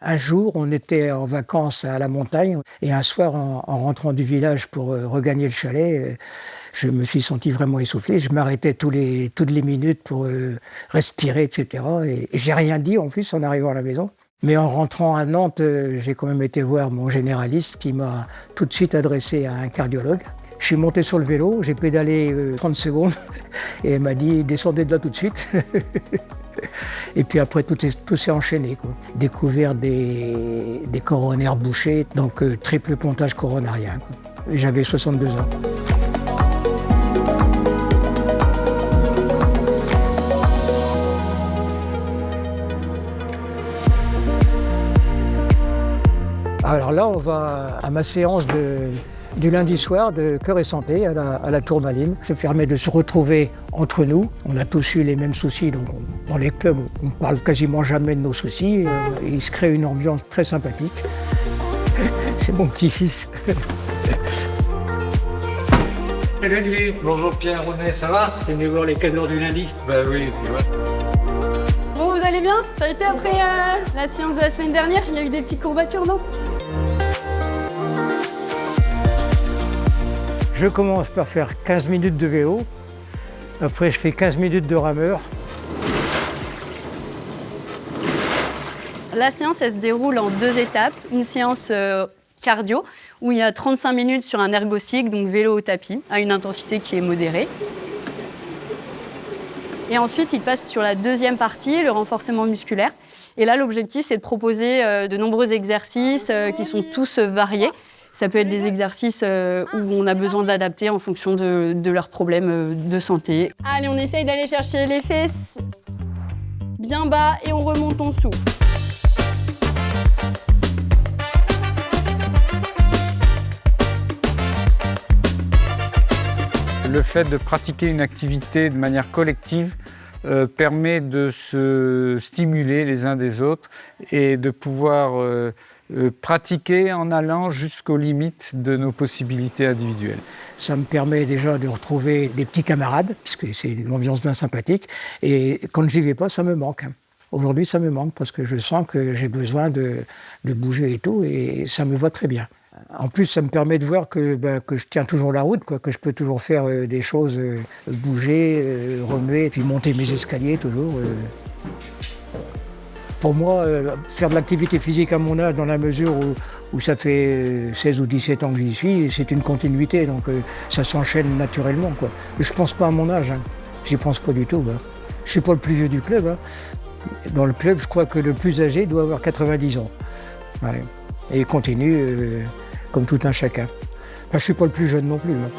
Un jour, on était en vacances à la montagne et un soir, en rentrant du village pour regagner le chalet, je me suis senti vraiment essoufflé. Je m'arrêtais toutes les minutes pour respirer, etc. Et j'ai rien dit en plus en arrivant à la maison. Mais en rentrant à Nantes, j'ai quand même été voir mon généraliste qui m'a tout de suite adressé à un cardiologue. Je suis monté sur le vélo, j'ai pédalé 30 secondes et elle m'a dit « descendez de là tout de suite ». Et puis après, tout s'est enchaîné, quoi. Découvert des coronaires bouchés, donc triple pontage coronarien, quoi. J'avais 62 ans. Alors là, on va à ma séance du lundi soir de Cœur et Santé à la Tourmaline. Ça permet de se retrouver entre nous. On a tous eu les mêmes soucis, donc dans les clubs, on ne parle quasiment jamais de nos soucis. Il se crée une ambiance très sympathique. C'est mon petit-fils. Salut, bonjour Pierre, René, ça va? T'es venu voir les cadors du lundi? Ben oui, tu vois. Bon, vous allez bien? Ça a été après la séance de la semaine dernière? Il y a eu des petites courbatures, non? Je commence par faire 15 minutes de vélo. Après, je fais 15 minutes de rameur. La séance, elle se déroule en 2 étapes. Une séance cardio, où il y a 35 minutes sur un ergocycle, donc vélo au tapis, à une intensité qui est modérée. Et ensuite, il passe sur la deuxième partie, le renforcement musculaire. Et là, l'objectif, c'est de proposer de nombreux exercices qui sont tous variés. Ça peut être des exercices où on a besoin d'adapter en fonction de leurs problèmes de santé. Allez, on essaye d'aller chercher les fesses bien bas et on remonte en souffle. Le fait de pratiquer une activité de manière collective permet de se stimuler les uns des autres et de pouvoir pratiquer en allant jusqu'aux limites de nos possibilités individuelles. Ça me permet déjà de retrouver des petits camarades, puisque c'est une ambiance bien sympathique. Et quand j'y vais pas, ça me manque. Aujourd'hui, ça me manque parce que je sens que j'ai besoin de bouger et tout, et ça me va très bien. En plus, ça me permet de voir que je tiens toujours la route, quoi, que je peux toujours faire des choses, bouger, remuer, puis monter mes escaliers toujours. Pour moi, faire de l'activité physique à mon âge, dans la mesure où ça fait 16 ou 17 ans que j'y suis, c'est une continuité, donc ça s'enchaîne naturellement, quoi. Je ne pense pas à mon âge, hein. J'y pense pas du tout. Je ne suis pas le plus vieux du club, hein. Dans le club, je crois que le plus âgé doit avoir 90 ans. Ouais. Et il continue comme tout un chacun. Enfin, je ne suis pas le plus jeune non plus, hein.